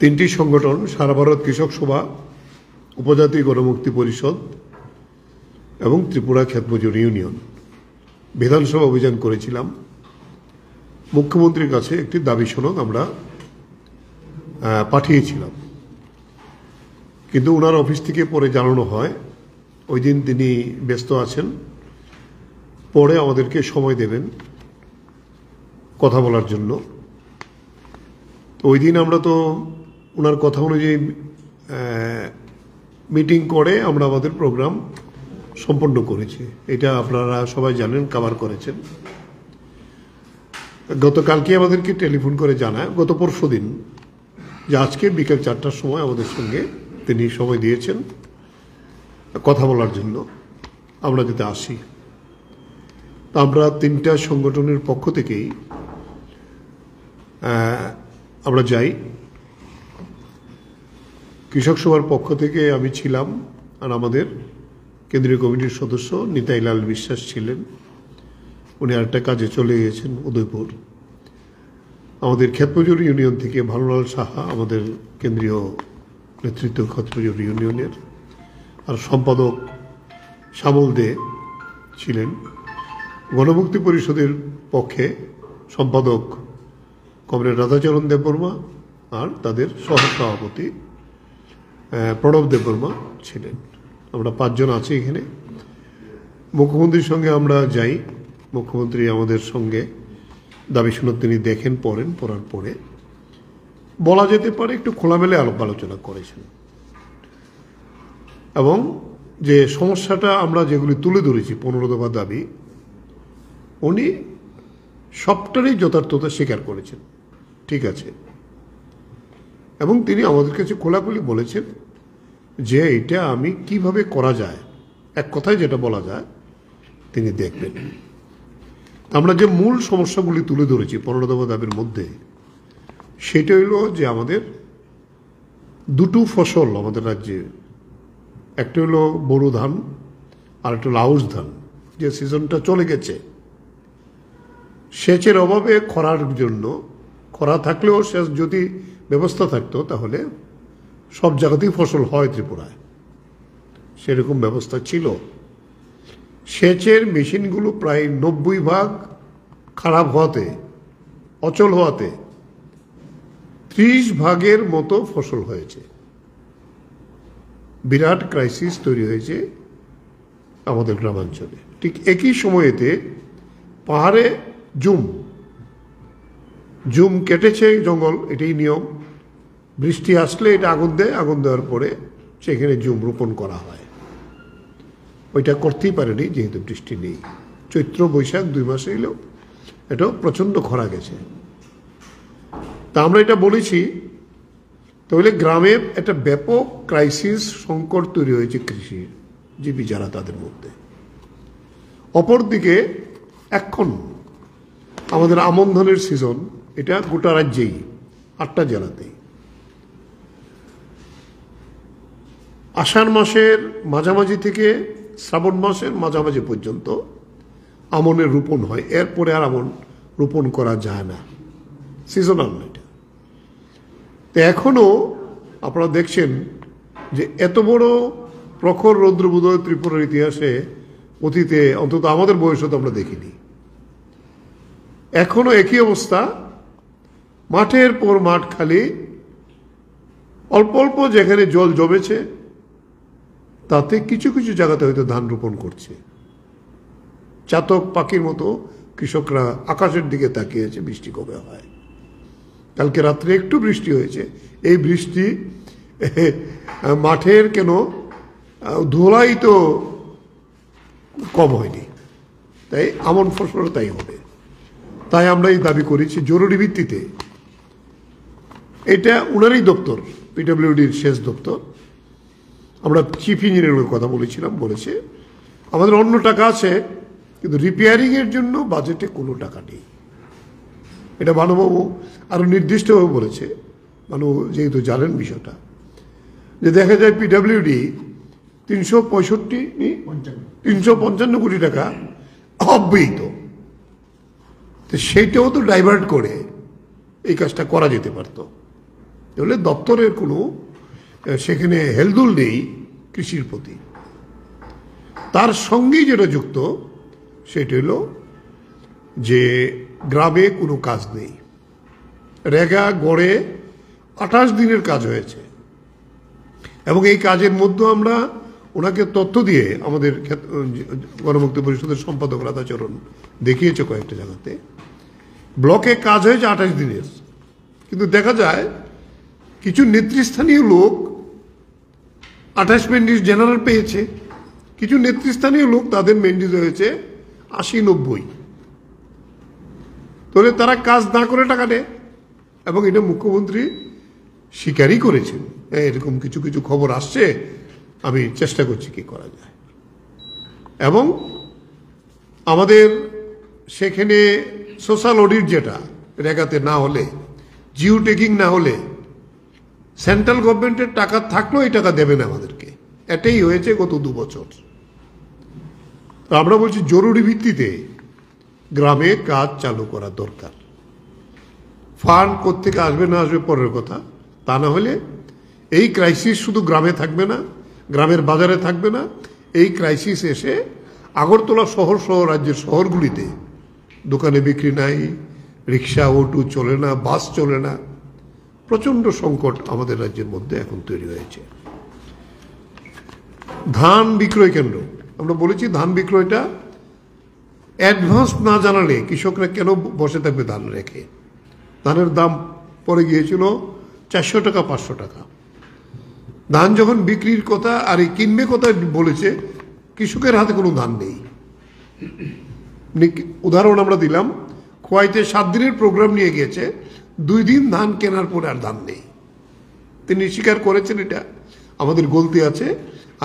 তিনটি সংগঠন সারা ভারত কৃষক সভা, উপজাতি গণমুক্তি পরিষদ এবং ত্রিপুরা ক্ষেতমজুর ইউনিয়ন বিধানসভা অভিযান করেছিলাম। মুখ্যমন্ত্রীর কাছে একটি দাবি সনদ আমরা পাঠিয়েছিলাম, কিন্তু ওনার অফিস থেকে পরে জানানো হয় ওই দিন তিনি ব্যস্ত আছেন, পরে আমাদেরকে সময় দেবেন কথা বলার জন্য। ওই দিন আমরা তো ওনার কথা অনুযায়ী মিটিং করে আমরা আমাদের প্রোগ্রাম সম্পন্ন করেছি। এটা আপনারা সবাই জানেন, কভার করেছেন। গতকালকে আমাদেরকে টেলিফোন করে জানায়, গত পরশু দিন, যে আজকে বিকেল 4টার সময় আমাদের সঙ্গে তিনি সময় দিয়েছেন কথা বলার জন্য, আমরা যাতে আসি। আমরা তিনটা সংগঠনের পক্ষ থেকেই আমরা যাই। কৃষক সভার পক্ষ থেকে আমি ছিলাম, আর আমাদের কেন্দ্রীয় কমিটির সদস্য নিতাইলাল বিশ্বাস ছিলেন, উনি আরেকটা কাজে চলে গেছেন উদয়পুর। আমাদের ক্ষেতমজুর ইউনিয়ন থেকে ভানুলাল সাহা আমাদের কেন্দ্রীয় নেতৃত্ব ক্ষেতমজুর ইউনিয়নের, আর সম্পাদক শ্যামল দে ছিলেন। গণমুক্তি পরিষদের পক্ষে সম্পাদক কমরেড রাধাচরণ দেববর্মা আর তাদের সহসভাপতি প্রণব দেববর্মা ছিলেন। আমরা 5 জন আছি এখানে। মুখ্যমন্ত্রীর সঙ্গে আমরা যাই। মুখ্যমন্ত্রী আমাদের সঙ্গে দাবি সনদ তিনি দেখেন, পড়েন, পড়ার পরে বলা যেতে পারে একটু খোলামেলা আলোচনা করেছেন, এবং যে সমস্যাটা আমরা যেগুলি তুলে ধরেছি 15 দফা দাবি, উনি সবটারই যথার্থতা স্বীকার করেছেন, ঠিক আছে। এবং তিনি আমাদের কাছে খোলাখুলি বলেছেন যে এটা আমি কিভাবে করা যায়, এক কথায় যেটা বলা যায় তিনি দেখবেন। আমরা যে মূল সমস্যাগুলি তুলে ধরেছি 15 দফা দাবির মধ্যে, সেটা হইল যে আমাদের দুটো ফসল আমাদের রাজ্যে, একটা হলো বোরো ধান আর একটা হলো আউশ ধান, যে সিজনটা চলে গেছে। সেচের অভাবে, খরার জন্য, খরা থাকলেও সেচ যদি ব্যবস্থা থাকতো তাহলে সব জায়গাতেই ফসল হয় ত্রিপুরায়, সেরকম ব্যবস্থা ছিল। সেচের মেশিনগুলো প্রায় 90% খারাপ হওয়াতে, অচল হওয়াতে 30% মতো ফসল হয়েছে। বিরাট ক্রাইসিস তৈরি হয়েছে আমাদের গ্রামাঞ্চলে। ঠিক একই সময়েতে পাহাড়ে জুম কেটেছে জঙ্গল, এটাই নিয়ম। বৃষ্টি আসলে এটা আগুন দেয়, আগুন দেওয়ার পরে সেখানে জুম রোপণ করা হয়। ওইটা করতেই পারেনি যেহেতু বৃষ্টি নেই। চৈত্র বৈশাখ 2 মাসে এলেও এটা প্রচণ্ড খরা গেছে। তা আমরা এটা বলেছি, তাহলে গ্রামে একটা ব্যাপক ক্রাইসিস, সংকট তৈরি হয়েছে কৃষিজীবী যারা তাদের মধ্যে। অপরদিকে এখন আমাদের আমন ধানের সিজন, এটা গোটা রাজ্যেই 8টা জেলাতেই আষাঢ় মাসের মাঝামাঝি থেকে শ্রাবণ মাসের মাঝামাঝি পর্যন্ত আমনের রোপণ হয়। এরপরে আর আমন রোপণ করা যায় না, সিজনাল এটা। তো এখনো আপনারা দেখছেন যে এত বড় প্রখর রৌদ্রবোধ ত্রিপুরার ইতিহাসে অতীতে, অন্তত আমাদের বয়সে তো আমরা দেখিনি। এখনো একই অবস্থা, মাঠের পর মাঠ খালি, অল্প অল্প যেখানে জল জমেছে তাতে কিছু কিছু জায়গাতে হয়তো ধান রোপণ করছে। চাতক পাখির মতো কৃষকরা আকাশের দিকে তাকিয়েছে বৃষ্টি কবে হয়। কালকে রাত্রে একটু বৃষ্টি হয়েছে, এই বৃষ্টি মাঠের কেন ধুলাই তো কম হয়নি, তাই আমন ফসল তাই হবে। তাই আমরা এই দাবি করেছি জরুরি ভিত্তিতে। এটা উনারই দপ্তর, পিডব্লিউডির শেষ দপ্তর। আমরা চিফ ইঞ্জিনিয়ারের কথা বলেছিলাম, বলেছে আমাদের অন্য টাকা আছে, কিন্তু রিপেয়ারিংয়ের জন্য বাজেটে কোনো টাকা নেই। এটা ভানুবাবু আরও নির্দিষ্টভাবে বলেছে। মানু যেহেতু জানেন বিষয়টা, যে দেখা যায় পিডব্লিউডি 355 কোটি টাকা অব্যয়িত, তো সেইটাও তো ডাইভার্ট করে এই কাজটা করা যেতে পারত। তাহলে দপ্তরের কোনো সেখানে হেলদোল নেই কৃষির প্রতি। তার সঙ্গেই যেটা যুক্ত সেটা হলো যে গ্রামে কোনো কাজ নেই। রেগা গড়ে 28 দিনের কাজ হয়েছে এবং এই কাজের মধ্যে আমরা ওনাকে তথ্য দিয়ে আমাদের গণমুক্তি পরিষদের সম্পাদক রাধাচরণ দেখিয়েছে কয়েকটা জায়গাতে ব্লকে কাজ হয়েছে 28 দিনের, কিন্তু দেখা যায় কিছু নেতৃস্থানীয় লোক 28 মেন্ডিস জেনারেল পেয়েছে, কিছু নেতৃস্থানীয় লোক তাদের মেন্ডিস হয়েছে 80-90। তাহলে তারা কাজ না করে টাকা নেয় এবং এটা মুখ্যমন্ত্রী স্বীকারই করেছেন। এরকম কিছু কিছু খবর আসছে, আমি চেষ্টা করছি কি করা যায়। এবং আমাদের সেখানে সোশ্যাল অডিট যেটা রেগাতে না হলে, জিও টেকিং না হলে সেন্ট্রাল গভর্নমেন্টের টাকা থাকলেও এই টাকা দেবে না আমাদেরকে। এটাই হয়েছে গত 2 বছর। আমরা বলছি জরুরি ভিত্তিতে গ্রামে কাজ চালু করা দরকার। ফান্ড কোত্থেকে আসবে না আসবে পরের কথা, তা না হলে এই ক্রাইসিস শুধু গ্রামে থাকবে না, গ্রামের বাজারে থাকবে না, এই ক্রাইসিস এসে আগরতলা শহর সহ রাজ্যের শহরগুলিতে দোকানে বিক্রি নাই, রিক্সা অটো চলে না, বাস চলে না, প্রচণ্ড সংকট আমাদের রাজ্যের মধ্যে এখন তৈরি হয়েছে। ধান বিক্রয় কেন্দ্র, আমরা বলেছি ধান বিক্রয়টা অ্যাডভান্স না জানালে কৃষকরা কেন বসে থাকবে ধান রেখে। ধানের দাম পরে গিয়েছিল 400 টাকা 500 টাকা। ধান যখন বিক্রির কথা আর এই কিনবে কথা বলেছে, কৃষকের হাতে কোনো ধান নেই। উদাহরণ আমরা দিলাম, খোয়াইতে 7 দিনের প্রোগ্রাম নিয়ে গিয়েছে, 2 দিন ধান কেনার পরে আর ধান নেই। তিনি স্বীকার করেছেন এটা আমাদের গলতি আছে,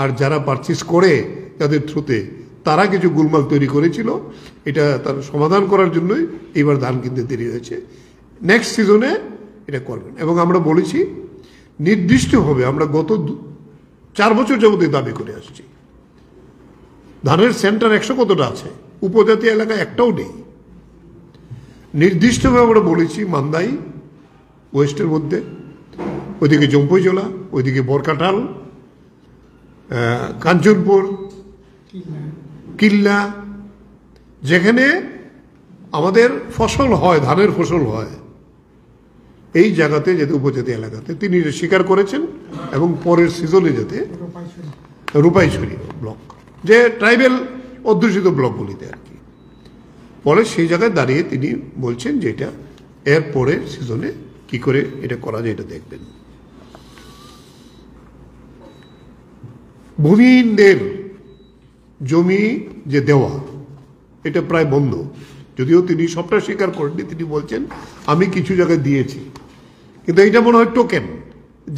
আর যারা পারচেস করে তাদের থ্রুতে তারা কিছু গোলমাল তৈরি করেছিল, এটা তার সমাধান করার জন্যই এইবার ধান কিনতে দেরি হয়েছে। নেক্সট সিজনে এটা করবেন। এবং আমরা বলেছি নির্দিষ্টভাবে, আমরা গত 4 বছর যাবত দাবি করে আসছি, ধানের সেন্টার 100 কতটা আছে, উপজাতি এলাকায় একটাও নেই। নির্দিষ্টভাবে আমরা বলেছি মান্দাই ওয়েস্টের মধ্যে, ওইদিকে জম্পুইজলা, ওইদিকে বরকাটাল, কাঞ্চনপুর, কিল্লা, যেখানে আমাদের ফসল হয়, ধানের ফসল হয়, এই জায়গাতে যেতে উপজাতি এলাকাতে তিনি স্বীকার করেছেন। এবং পরের সিজনে যেতে রূপাইছড়ি ব্লক, যে ট্রাইবেল অধ্যুষিত ব্লকগুলিতে আর কি, ফলে সেই জায়গায় দাঁড়িয়ে তিনি বলছেন যে এটা এর পরের সিজনে কি করে এটা করা যায় এটা দেখবেন। ভূমিহীনদের জমি যে দেওয়া, এটা প্রায় বন্ধ, যদিও তিনি সবটা স্বীকার করেননি। তিনি বলছেন আমি কিছু জায়গায় দিয়েছি, কিন্তু এইটা মনে হয় টোকেন,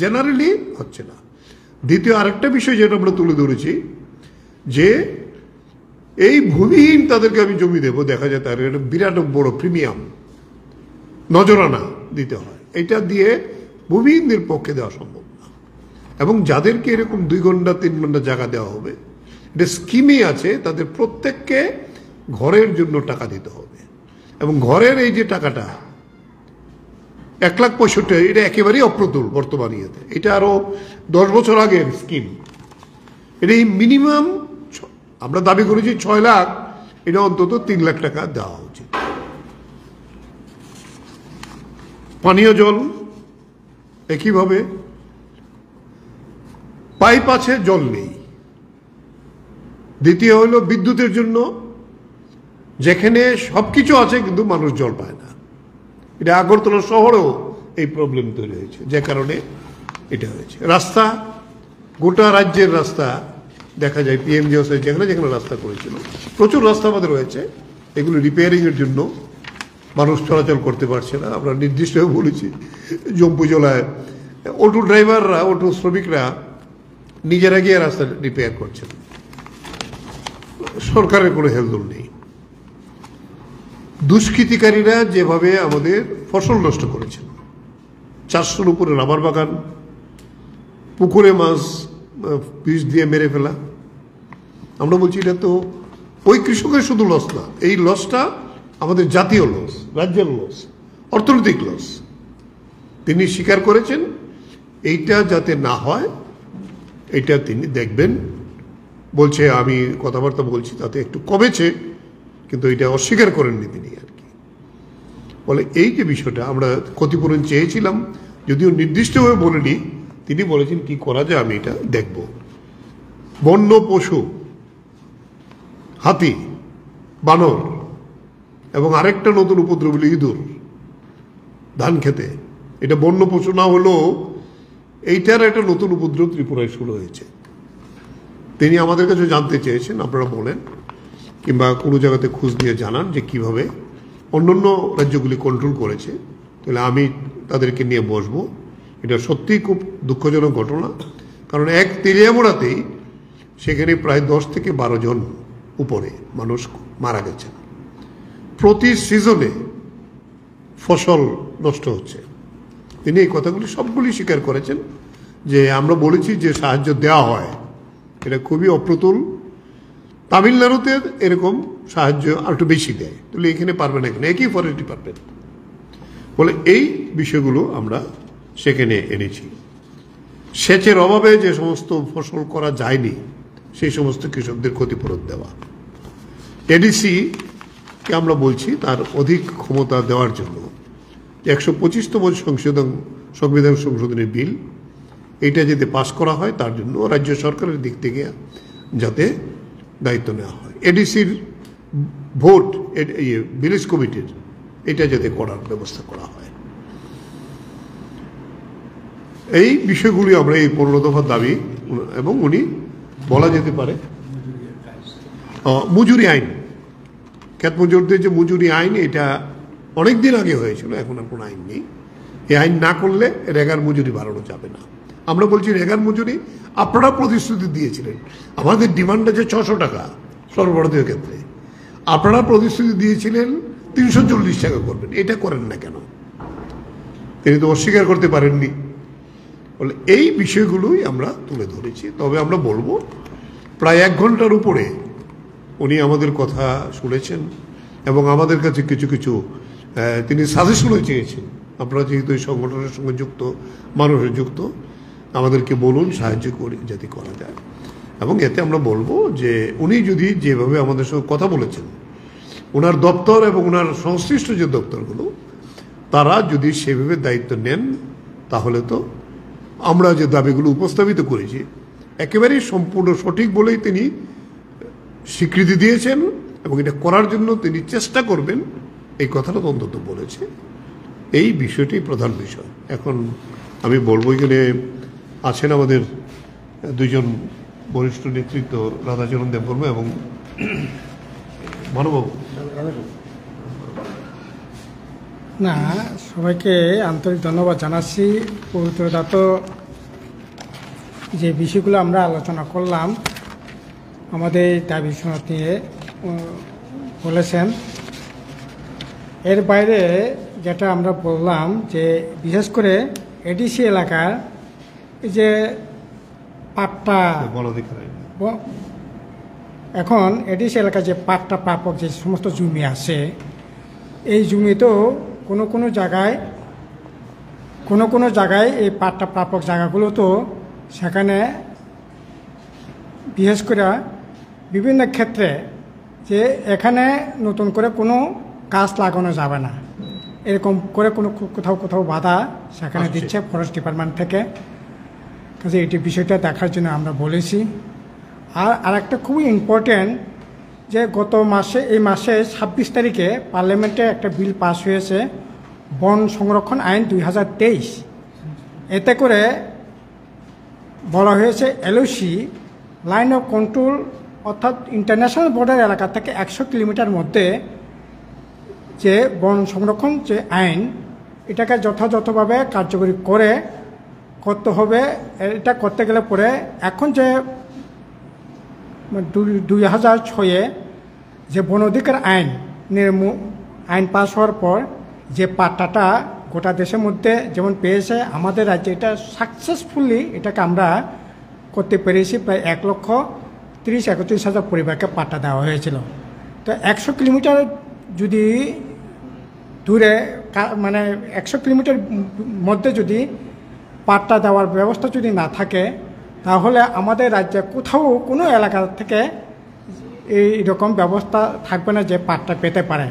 জেনারেলি হচ্ছে না। দ্বিতীয় আরেকটা বিষয় যেটা আমরা তুলে ধরেছি, যে এই ভূমিহীন তাদেরকে আমি জমি দেবো, দেখা যায় তার একটা বিরাট বড় প্রিমিয়াম নজরানা দিতে হয়, এটা দিয়ে ভূমিহীনদের পক্ষে দেওয়া সম্ভব না। এবং যাদেরকে এরকম 2 ঘন্টা 3 ঘন্টা জায়গা দেওয়া হবে, এটা স্কিমে আছে, তাদের প্রত্যেককে ঘরের জন্য টাকা দিতে হবে। এবং ঘরের এই যে টাকাটা 1,65,000, এটা একেবারেই অপ্রতুল বর্তমান ইয়েতে। এটা আরো 10 বছর আগের স্কিম। এটা এই মিনিমাম আমরা দাবি করেছি 6 লাখ, এটা অন্তত 3 লাখ টাকা দেওয়া উচিত। পানীয় জল একইভাবে, পাইপ আছে জল নেই। দ্বিতীয় হলো বিদ্যুতের জন্য, যেখানে সবকিছু আছে কিন্তু মানুষ জল পায় না। এটা আগরতলা শহরেও এই প্রবলেম তৈরি হয়েছে, যে কারণে এটা হয়েছে। রাস্তা, গোটা রাজ্যের রাস্তা দেখা যায় পিএমজিএস যেখানে যেখানে রাস্তা করেছিল, প্রচুর রাস্তা আমাদের রয়েছে, এগুলো রিপেয়ারিংয়ের জন্য মানুষ চলাচল করতে পারছে না। আমরা নির্দিষ্টভাবে বলেছি জম্পুজলায় অটো ড্রাইভাররা, অটো শ্রমিকরা নিজেরা গিয়ে রাস্তা রিপেয়ার করছেন, সরকারের কোনো হেলদোল নেই। দুষ্কৃতিকারীরা যেভাবে আমাদের ফসল নষ্ট করেছেন, 400-র উপরে রাবার বাগান, পুকুরে মাছ বিষ দিয়ে মেরে ফেলা, আমরা বলছি এটা তো ওই কৃষকের শুধু লস না, এই লসটা আমাদের জাতীয় লস, রাজ্যের লস, অর্থনৈতিক লস। তিনি স্বীকার করেছেন এইটা যাতে না হয় এটা তিনি দেখবেন। বলছে আমি কথাবার্তা বলছি তাতে একটু কমেছে, কিন্তু এটা অস্বীকার করেননি তিনি আর কি। বলে এই যে বিষয়টা আমরা ক্ষতিপূরণ চেয়েছিলাম, যদিও নির্দিষ্টভাবে বলিনি, তিনি বলেছেন কি করা যায় আমি এটা দেখব। বন্য পশু, হাতি, বানর এবং আরেকটা নতুন উপদ্রব হলো ইঁদুর ধান খেতে। এটা বন্য পশু না হলেও এইটার একটা নতুন উপদ্রব ত্রিপুরায় শুরু হয়েছে। তিনি আমাদের কাছে জানতে চেয়েছেন, আপনারা বলেন কিংবা কোনো জায়গাতে খোঁজ নিয়ে জানান যে কিভাবে অন্যান্য রাজ্যগুলি কন্ট্রোল করেছে, তাহলে আমি তাদেরকে নিয়ে বসবো। এটা সত্যিই খুব দুঃখজনক ঘটনা, কারণ এক তেলিয়ামোড়াতেই সেখানে প্রায় 10 থেকে 12 জন উপরে মানুষ মারা গেছেন। প্রতি সিজনে ফসল নষ্ট হচ্ছে। তিনি এই কথাগুলি সবগুলি স্বীকার করেছেন যে আমরা বলেছি যে সাহায্য দেওয়া হয়, এটা খুবই অপ্রতুল। তামিলনাড়ুতে এরকম সাহায্য আর একটু বেশি দেয়, তাহলে এখানে পারবে না কেন? একই ফরেস্ট ডিপার্টমেন্ট। বলে এই বিষয়গুলো আমরা সেখানে এনেছি। সেচের অভাবে যে সমস্ত ফসল করা যায়নি সেই সমস্ত কৃষকদের ক্ষতিপূরণ দেওয়া। এডিসি কে আমরা বলছি তার অধিক ক্ষমতা দেওয়ার জন্য 125তম সংবিধান সংশোধনের বিল, এটা যাতে পাশ করা হয় তার জন্য রাজ্য সরকারের দিক থেকে যাতে দায়িত্ব নেওয়া হয়। এডিসির ভোট ভিলেজ কমিটির এটা যাতে করার ব্যবস্থা করা হয়। এই বিষয়গুলি আমরা এই 15 দফার দাবি, এবং উনি বলা যেতে পারে মজুরি আইন, খ্যাত মজুরদের যে মজুরি আইন, এটা অনেক দিন আগে হয়েছিল, এখন আর কোনো আইন নেই। এই আইন না করলে রেগার মজুরি বাড়ানো যাবে না। আমরা বলছি রেগার মজুরি আপনারা প্রতিশ্রুতি দিয়েছিলেন, আমাদের ডিমান্ড আছে 600 টাকা সর্বভারতীয় ক্ষেত্রে, আপনারা প্রতিশ্রুতি দিয়েছিলেন 340 টাকা করবেন, এটা করেন না কেন? তিনি তো অস্বীকার করতে পারেননি। বলে এই বিষয়গুলোই আমরা তুলে ধরেছি। তবে আমরা বলবো প্রায় 1 ঘন্টার উপরে উনি আমাদের কথা শুনেছেন এবং আমাদের কাছে কিছু কিছু তিনি সাজেশনও চেয়েছেন। আপনারা যেহেতু এই সংগঠনের সঙ্গে যুক্ত, মানুষের যুক্ত, আমাদেরকে বলুন, সাহায্য করি যাতে করা যায়। এবং এতে আমরা বলবো যে উনি যদি যেভাবে আমাদের সঙ্গে কথা বলেছেন, ওনার দপ্তর এবং ওনার সংশ্লিষ্ট যে দপ্তরগুলো, তারা যদি সেভাবে দায়িত্ব নেন, তাহলে তো আমরা যে দাবিগুলো উপস্থাপিত করেছি একেবারেই সম্পূর্ণ সঠিক বলেই তিনি স্বীকৃতি দিয়েছেন, এবং এটা করার জন্য তিনি চেষ্টা করবেন, এই কথাটা অন্তত বলেছে। এই বিষয়টি প্রধান বিষয়। এখন আমি বলবো এখানে আছেন আমাদের 2 জন বরিষ্ঠ নেতৃত্ব, রাধাচরণ দেববর্মা এবং মানববাবু। না, সবাইকে আন্তরিক ধন্যবাদ জানাচ্ছি। পবিত্রতা তো যে বিষয়গুলো আমরা আলোচনা করলাম, আমাদের দাবি সনদ নিয়ে বলেছেন। এর বাইরে যেটা আমরা বললাম যে বিশেষ করে এডিসি এলাকার যে পাট্টা, এখন এডিসি এলাকার যে পাট্টা প্রাপক যে সমস্ত জমি আছে, এই জমিতেও কোনো কোনো জায়গায় এই পাট্টা প্রাপক জায়গাগুলো তো সেখানে বিশেষ করে বিভিন্ন ক্ষেত্রে যে এখানে নতুন করে কোনো গাছ লাগানো যাবে না, এরকম করে কোথাও বাধা সেখানে দিচ্ছে ফরেস্ট ডিপার্টমেন্ট থেকে। কাজে এটি বিষয়টা দেখার জন্য আমরা বলেছি। আর একটা খুবই ইম্পর্টেন্ট যে গত মাসে, এই মাসে 26 তারিখে পার্লামেন্টে একটা বিল পাস হয়েছে, বন সংরক্ষণ আইন 2023। এতে করে বলা হয়েছে এলওসি লাইন অফ কন্ট্রোল, অর্থাৎ ইন্টারন্যাশনাল বর্ডার এলাকা থেকে 100 কিলোমিটার মধ্যে যে বন সংরক্ষণ যে আইন, এটাকে যথাযথভাবে কার্যকরী করতে হবে। এটা করতে গেলে পরে এখন যে 2006-এ যে বন অধিকার আইন পাস হওয়ার পর যে পাট্টাটা গোটা দেশের মধ্যে যেমন পেয়েছে, আমাদের রাজ্যে এটা সাকসেসফুলি এটাকে আমরা করতে পেরেছি। প্রায় 1,30,31,000 পরিবারকে পাট্টা দেওয়া হয়েছিল। তো 100 কিলোমিটার যদি দূরে মানে 100 কিলোমিটার মধ্যে যদি পাট্টা দেওয়ার ব্যবস্থা যদি না থাকে, তাহলে আমাদের রাজ্যে কোথাও কোনো এলাকা থেকে এইরকম ব্যবস্থা থাকবে না যে পাট্টা পেতে পারে।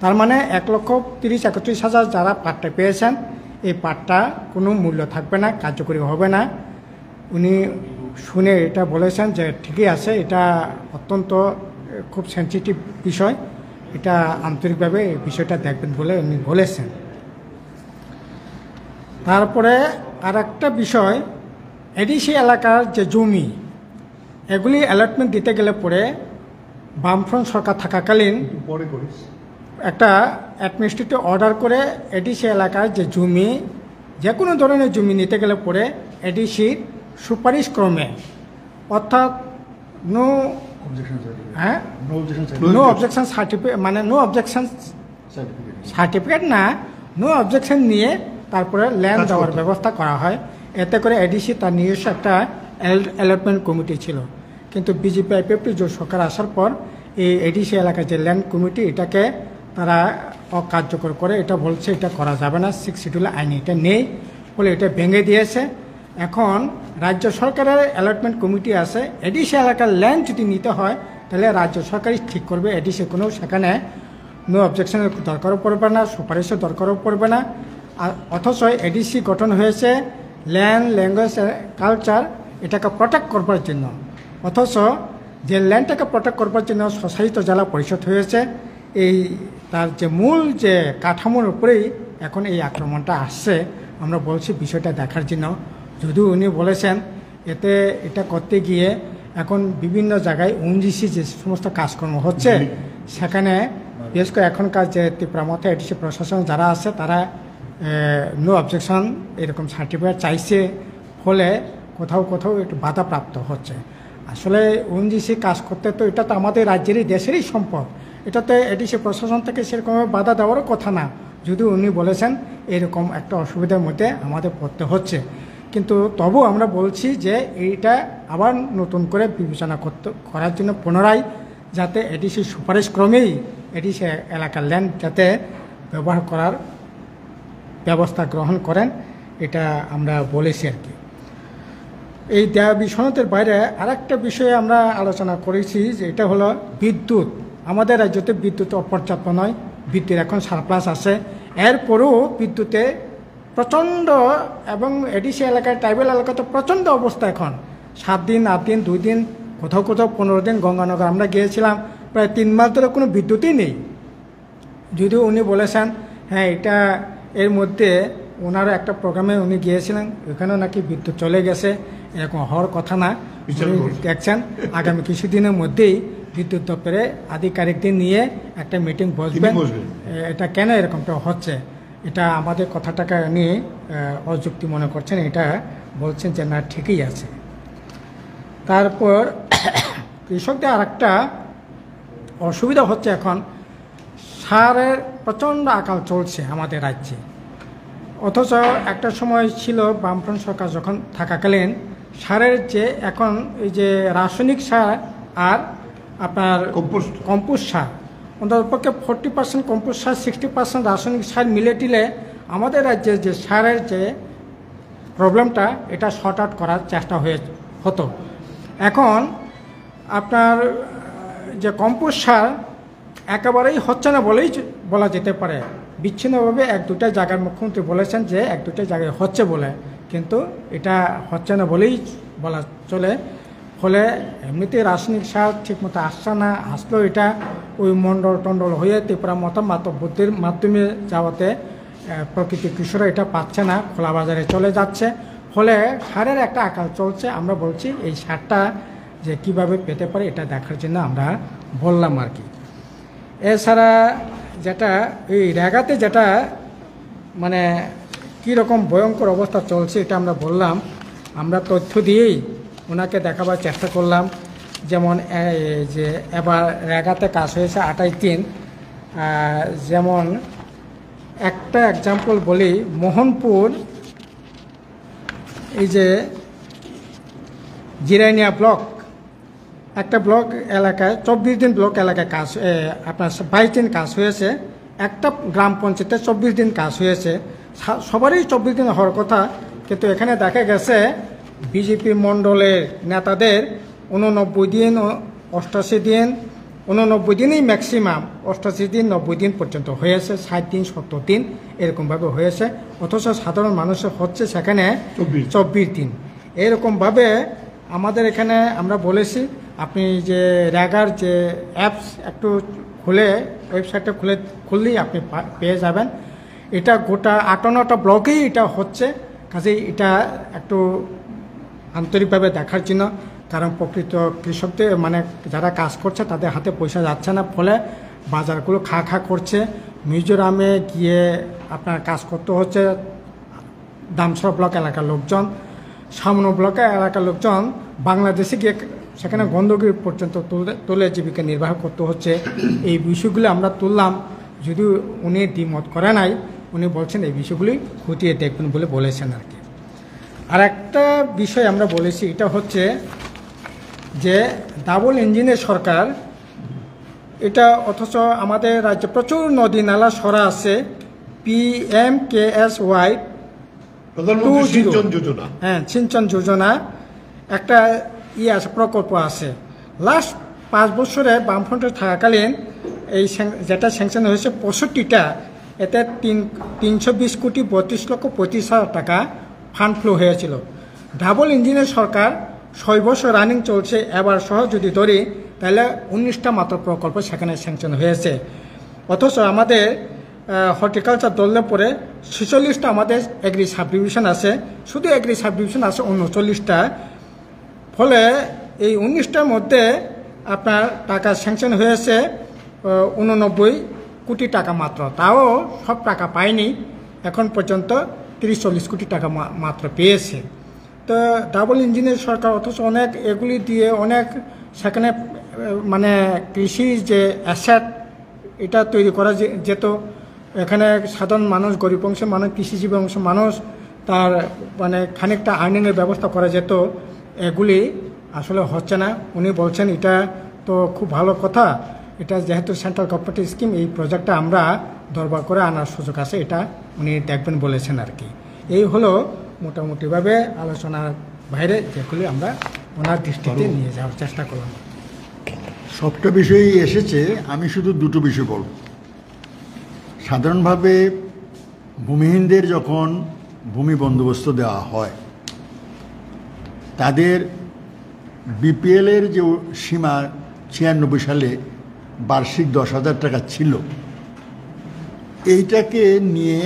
তার মানে 1,30,31,000 যারা পাট্টা পেয়েছেন, এই পাট্টা কোনো মূল্য থাকবে না, কার্যকরী হবে না। উনি শুনে এটা বলেছেন যে ঠিকই আছে, এটা অত্যন্ত খুব সেন্সিটিভ বিষয়, এটা আন্তরিকভাবে এই বিষয়টা দেখবেন বলে উনি বলেছেন। তারপরে আর একটা বিষয়, এডিসি এলাকার যে জমি, এগুলি অ্যালটমেন্ট দিতে গেলে পরে বামফ্রন্ট সরকার থাকাকালীন একটা অ্যাডমিনিস্ট্রেটিভ অর্ডার করে এডিসি এলাকার যে জমি, যে কোনো ধরনের জমি নিতে গেলে পরে এডিসির সুপারিশ ক্রমে, অর্থাৎ নো অবজেকশন সার্টিফিকেট, মানে নো অবজেকশন সার্টিফিকেট না, নো অবজেকশন নিয়ে তারপরে ল্যান্ড দেওয়ার ব্যবস্থা করা হয়। এতে করে এডিসি তার নিজস্ব একটা অ্যালটমেন্ট কমিটি ছিল, কিন্তু বিজেপি আইপিএফটি জোট সরকার আসার পর এই এডিসি এলাকার যে ল্যান্ড কমিটি, এটাকে তারা অকার্যকর করে, এটা বলছে এটা করা যাবে না, 6 শিডিউল আইনে এটা নেই বলে এটা ভেঙে দিয়েছে। এখন রাজ্য সরকারের অ্যালটমেন্ট কমিটি আছে, এডিসি এলাকার ল্যান্ড যদি নিতে হয় তাহলে রাজ্য সরকারই ঠিক করবে, এডিসি কোনো সেখানে নো অবজেকশনের দরকারও পড়বে না, সুপারিশের দরকারও পড়বে না। আর অথচ এডিসি গঠন হয়েছে ল্যান্ড, ল্যাঙ্গুয়েজ, কালচার এটাকে প্রোটেক্ট করবার জন্য, অথচ যে ল্যান্ডটাকে প্রোটেক্ট করবার জন্য স্বশাসিত জেলা পরিষদ হয়েছে, এই তার যে মূল যে কাঠামোর উপরেই এখন এই আক্রমণটা আসছে। আমরা বলছি বিষয়টা দেখার জন্য, যদিও উনি বলেছেন এতে এটা করতে গিয়ে এখন বিভিন্ন জায়গায় ওএনজিসি যে সমস্ত কাজকর্ম হচ্ছে, সেখানে বিশেষ করে এখনকার যে ত্রিপুরা মতে এডিসি প্রশাসন যারা আছে, তারা নো অবজেকশন এরকম সার্টিফিকেট চাইছে, ফলে কোথাও কোথাও একটু বাধাপ্রাপ্ত হচ্ছে। আসলে ওএনজিসি কাজ করতে তো এটা তো আমাদের রাজ্যেরই দেশেরই সম্পদ, এটাতে এডিসি প্রশাসন থেকে সেরকমভাবে বাধা দেওয়ারও কথা না, যদিও উনি বলেছেন এরকম একটা অসুবিধার মধ্যে আমাদের পড়তে হচ্ছে। কিন্তু তবু আমরা বলছি যে এইটা আবার নতুন করে বিবেচনা করার জন্য পুনরায় যাতে এডিসি সুপারিশ ক্রমেই এডিসি এলাকার ল্যান্ড যাতে ব্যবহার করার ব্যবস্থা গ্রহণ করেন, এটা আমরা বলেছি আর কি। এই দাবি সনদের বাইরে আরেকটা বিষয়ে আমরা আলোচনা করেছি, যে এটা হলো বিদ্যুৎ। আমাদের রাজ্যতে বিদ্যুৎ অপর্যাপ্ত নয়, বিদ্যুৎ এখন সারপ্লাস আছে, এরপরেও বিদ্যুতে প্রচণ্ড, এবং এডিসি এলাকায় ট্রাইবেল এলাকাতে প্রচণ্ড অবস্থা এখন, 7 দিন 8 দিন 2 দিন, কোথাও কোথাও 15 দিন। গঙ্গানগর আমরা গিয়েছিলাম, প্রায় 3 মাস ধরে কোনো বিদ্যুৎই নেই। যদিও উনি বলেছেন হ্যাঁ এটা এর মধ্যে ওনারও একটা প্রোগ্রামে উনি গিয়েছিলেন, ওখানেও নাকি বিদ্যুৎ চলে গেছে, এরকম হওয়ার কথা না। দেখছেন আগামী কিছুদিনের মধ্যেই বিদ্যুৎ দপ্তরে আধিকারিকদের নিয়ে একটা মিটিং বসবেন, এটা কেন এরকমটা হচ্ছে, এটা আমাদের কথাটাকে নিয়ে অযুক্তি মনে করছেন, এটা বলছেন যে না ঠিকই আছে। তারপর কৃষকদের আর একটা অসুবিধা হচ্ছে, এখন সারের প্রচণ্ড আকাল চলছে আমাদের রাজ্যে, অথচ একটা সময় ছিল বামফ্রন্ট সরকার যখন থাকাকালীন সারের যে এখন এই যে রাসায়নিক সার আর আপনার কম্পোস্ট সার, অন্ততপক্ষে 40% কম্পোস্ট সার, 60% রাসায়নিক সার মিলে টিলে আমাদের রাজ্যে যে সারের যে প্রবলেমটা, এটা শর্ট আউট করার চেষ্টা হতো। এখন আপনার যে কম্পোস্ট সার একেবারেই হচ্ছে না বলেই বলা যেতে পারে। বিচ্ছিন্নভাবে 1-2টা জায়গার মুখ্যমন্ত্রী বলেছেন যে 1-2টা জায়গায় হচ্ছে বলে, কিন্তু এটা হচ্ছে না বলেই বলা চলে। ফলে এমনিতেই রাসায়নিক সার ঠিকমতো আসছে না, আসলেও এটা ওই মণ্ডল হয়ে ত্রিপুরা মতো বুদ্ধির মাধ্যমে যাওয়াতে প্রকৃতির কৃষকরা এটা পাচ্ছে না, খোলা বাজারে চলে যাচ্ছে, ফলে সারের একটা আকাল চলছে। আমরা বলছি এই সারটা যে কিভাবে পেতে পারে এটা দেখার জন্য আমরা বললাম আর কি। এছাড়া যেটা এই রেগাতে যেটা মানে কীরকম ভয়ঙ্কর অবস্থা চলছে এটা আমরা বললাম, আমরা তথ্য দিয়েই ওনাকে দেখাবার চেষ্টা করলাম। যেমন যে এবার রেগাতে কাজ হয়েছে 28 দিন, যেমন একটা এক্সাম্পল বলি, মোহনপুর এই যে জিরাইনিয়া ব্লক, একটা ব্লক এলাকায় 24 দিন ব্লক এলাকায় কাজ, আপনার 22 দিন কাজ হয়েছে, একটা গ্রাম পঞ্চায়েতে 24 দিন কাজ হয়েছে, সবারই 24 দিন হওয়ার কথা, কিন্তু এখানে দেখা গেছে বিজেপি মণ্ডলের নেতাদের 89 দিন, 88 দিন, 89 দিনই ম্যাক্সিমাম, 88 দিন 90 দিন পর্যন্ত হয়েছে, 60 দিন 70 দিন এরকমভাবে হয়েছে, অথচ সাধারণ মানুষের হচ্ছে সেখানে 24 দিন। এরকমভাবে আমাদের এখানে আমরা বলেছি আপনি যে রেগার যে অ্যাপস একটু খুলে, ওয়েবসাইটটা খুললেই আপনি পেয়ে যাবেন। এটা গোটা 58টা ব্লকেই এটা হচ্ছে, কাজেই এটা একটু আন্তরিকভাবে দেখার জন্য, কারণ প্রকৃত কৃষকদের মানে যারা কাজ করছে তাদের হাতে পয়সা যাচ্ছে না, ফলে বাজারগুলো খা করছে। মিজোরামে গিয়ে আপনার কাজ করতে হচ্ছে দামসর ব্লক এলাকার লোকজন, সামনো ব্লক এলাকার লোকজন বাংলাদেশে গিয়ে সেখানে গন্ধগিরি পর্যন্ত তুলে জীবিকা নির্বাহ করতে হচ্ছে। এই বিষয়গুলো আমরা তুললাম, যদিও উনি দ্বিমত করে নাই, উনি বলছেন এই বিষয়গুলি খতিয়ে দেখবেন বলে বলেছেন আর কি। আর একটা বিষয় আমরা বলেছি, এটা হচ্ছে যে ডাবল ইঞ্জিনের সরকার, এটা অথচ আমাদের রাজ্যে প্রচুর নদী নালা সরা আছে, PMKSY হ্যাঁ সিঞ্চন যোজনা একটা আছে, প্রকল্প আছে। লাস্ট 5 বছরে বামফ্রন্টে থাকাকালীন এই যেটা স্যাংশন হয়েছে 65টা, এতে 320 কোটি 32 লক্ষ 35 হাজার টাকা ফান্ড ফ্লো হয়েছিল। ডাবল ইঞ্জিনের সরকার 6 বছর রানিং চলছে, এবার সহ যদি ধরি তাহলে 19টা মাত্র প্রকল্প সেখানে স্যাংশন হয়েছে। অথচ আমাদের হর্টিকালচার দলে পরে 46টা আমাদের এগ্রি সাব ডিভিশন আছে, শুধু এগ্রি সাব ডিভিশন আছে 39টা। ফলে এই 19টার মধ্যে আপনার টাকা স্যাংশন হয়েছে 89 কোটি টাকা মাত্র, তাও সব টাকা পায়নি, এখন পর্যন্ত 30-40 কোটি টাকা মাত্র পেয়েছে। তো ডাবল ইঞ্জিনের সরকার, অথচ অনেক এগুলি দিয়ে অনেক সেখানে মানে কৃষি যে অ্যাসেট এটা তৈরি করা যেত, এখানে সাধারণ মানুষ, গরিব অংশের মানুষ, কৃষিজীবী অংশের মানুষ তার মানে খানিকটা আর্নিংয়ের ব্যবস্থা করা যেত, এগুলি আসলে হচ্ছে না। উনি বলছেন এটা তো খুব ভালো কথা, এটা যেহেতু সেন্ট্রাল গভর্নমেন্টের স্কিম, এই প্রজেক্টটা আমরা দরবার করে আনার সুযোগ আছে, এটা উনি দেখবেন বলেছেন আর কি। এই হলো মোটামুটিভাবে আলোচনার বাইরে যেগুলি আমরা ওনার দৃষ্টিতে নিয়ে যাওয়ার চেষ্টা করলাম। সবটা বিষয়ই এসেছে, আমি শুধু দুটো বিষয় বলব। সাধারণভাবে ভূমিহীনদের যখন ভূমি বন্দোবস্ত দেওয়া হয়, তাদের বিপিএলের যে সীমা 96 সালে বার্ষিক 10,000 টাকা ছিল, এইটাকে নিয়ে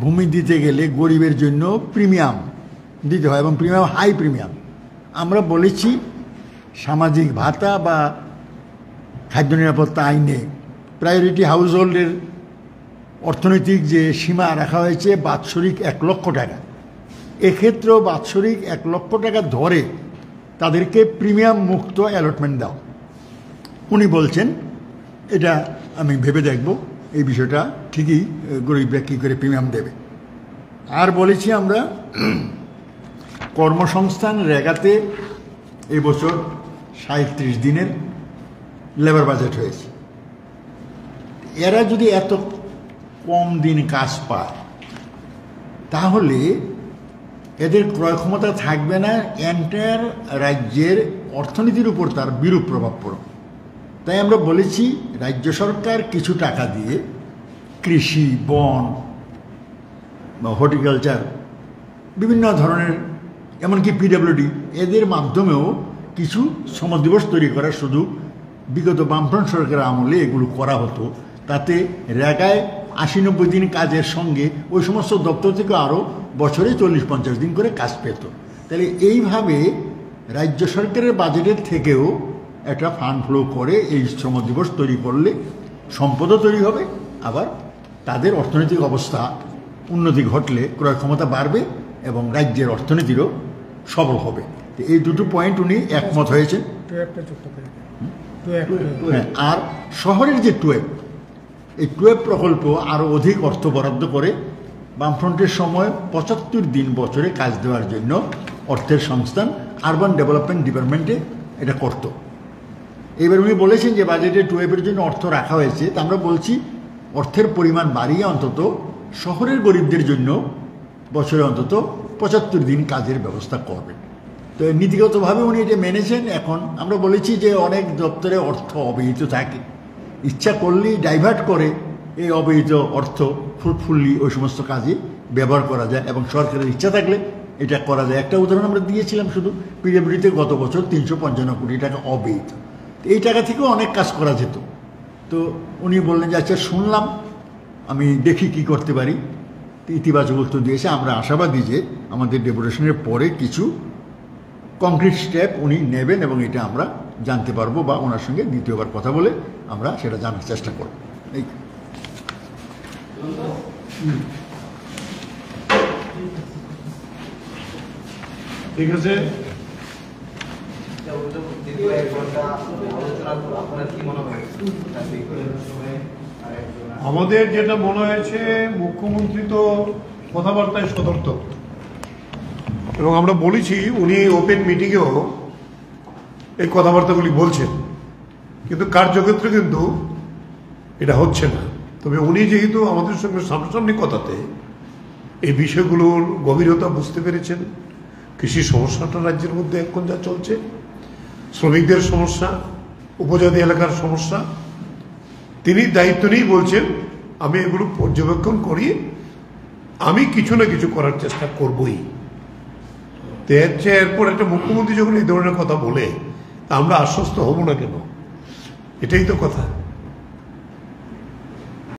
ভূমি দিতে গেলে গরিবের জন্য প্রিমিয়াম দিতে হয়, এবং প্রিমিয়াম হাই প্রিমিয়াম। আমরা বলেছি সামাজিক ভাতা বা খাদ্য নিরাপত্তা আইনে প্রায়োরিটি হাউস হোল্ডের অর্থনৈতিক যে সীমা রাখা হয়েছে বাৎসরিক 1 লক্ষ টাকা, এক্ষেত্রেও বাৎসরিক 1 লক্ষ টাকা ধরে তাদেরকে প্রিমিয়াম মুক্ত অ্যালটমেন্ট দাও। উনি বলছেন এটা আমি ভেবে দেখব, এই বিষয়টা ঠিকই গরিবরা কী করে প্রিমিয়াম দেবে। আর বলেছি আমরা কর্মসংস্থান রেগাতে এবছর 37 দিনের লেবার বাজেট হয়েছে। এরা যদি এত কম দিন কাজ পায়, তাহলে এদের ক্রয় ক্ষমতা থাকবে না, এন্টায়ার রাজ্যের অর্থনীতির উপর তার বিরূপ প্রভাব পড়বে। তাই আমরা বলেছি রাজ্য সরকার কিছু টাকা দিয়ে কৃষি, বন বা হর্টিকালচার, বিভিন্ন ধরনের, এমনকি পিডব্লিউডি, এদের মাধ্যমেও কিছু শ্রম দিবস তৈরি করার সুযোগ বিগত বামফ্রন্ট সরকারের আমলে এগুলো করা হতো। তাতে রেগায় 80-90 দিন কাজের সঙ্গে ওই সমস্ত দপ্তর থেকে আরও বছরে 40-50 দিন করে কাজ পেত। তাহলে এইভাবে রাজ্য সরকারের বাজেটের থেকেও একটা ফান্ড ফ্লো করে এই শ্রম দিবস তৈরি করলে সম্পদও তৈরি হবে, আবার তাদের অর্থনৈতিক অবস্থা উন্নতি ঘটলে ক্রয় ক্ষমতা বাড়বে এবং রাজ্যের অর্থনীতিরও সবল হবে। এই দুটো পয়েন্ট উনি একমত হয়েছেন। আর শহরের যে টুয়েব, এই টুয়েব প্রকল্প আরও অধিক অর্থ বরাদ্দ করে বামফ্রন্টের সময় 75 দিন বছরে কাজ দেওয়ার জন্য অর্থের সংস্থান আরবান ডেভেলপমেন্ট ডিপার্টমেন্টে এটা করত। এবার উনি বলেছেন যে বাজেটে টুয়েবের জন্য অর্থ রাখা হয়েছে, তা আমরা বলছি অর্থের পরিমাণ বাড়িয়ে অন্তত শহরের গরিবদের জন্য বছরে অন্তত 75 দিন কাজের ব্যবস্থা করবেন। তো নীতিগতভাবে উনি এটা মেনেছেন। এখন আমরা বলেছি যে অনেক দপ্তরে অর্থ অবহিত থাকে, ইচ্ছা করলেই ডাইভার্ট করে এই অবহিত অর্থ ফ্রুটফুল্লি ওই সমস্ত কাজে ব্যবহার করা যায়, এবং সরকারের ইচ্ছা থাকলে এটা করা যায়। একটা উদাহরণ আমরা দিয়েছিলাম শুধু, পিডব্লিউডিতে গত বছর 355 কোটি টাকা অবহিত। এই টাকা থেকেও অনেক কাজ করা যেত। তো উনি বললেন যে আচ্ছা শুনলাম, আমি দেখি কি করতে পারি। ইতিবাচক উত্তর দিয়েছে। আমরা আশাবাদী যে আমাদের ডেপুটেশনের পরে কিছু কংক্রিট স্টেপ উনি নেবেন, এবং এটা আমরা জানতে পারবো বা ওনার সঙ্গে দ্বিতীয়বার কথা বলে আমরা সেটা জানার চেষ্টা করব। এই ঠিক আছে। আমাদের যেটা মনে হয়েছে, মুখ্যমন্ত্রী তো কথাবার্তায় সতর্ক, এবং আমরা বলেছি উনি ওপেন মিটিংয়েও এই কথাবার্তাগুলি বলছেন, কিন্তু কার্যক্ষেত্রে কিন্তু এটা হচ্ছে না। তবে উনি যেহেতু আমাদের সঙ্গে সামনাসামনি কথাতে এই বিষয়গুলোর গভীরতা বুঝতে পেরেছেন, কৃষি সমস্যাটা রাজ্যের মধ্যে এখন যা চলছে, শ্রমিকদের সমস্যা, উপজাতি এলাকার সমস্যা, তিনি দায়িত্ব নিয়েই বলছেন আমি এগুলো পর্যবেক্ষণ করি, আমি কিছু না কিছু করার চেষ্টা করবই। তো এরপর একটা মুখ্যমন্ত্রী যখন এই ধরনের কথা বলে, তা আমরা আশ্বস্ত হব না কেন? এটাই তো কথা।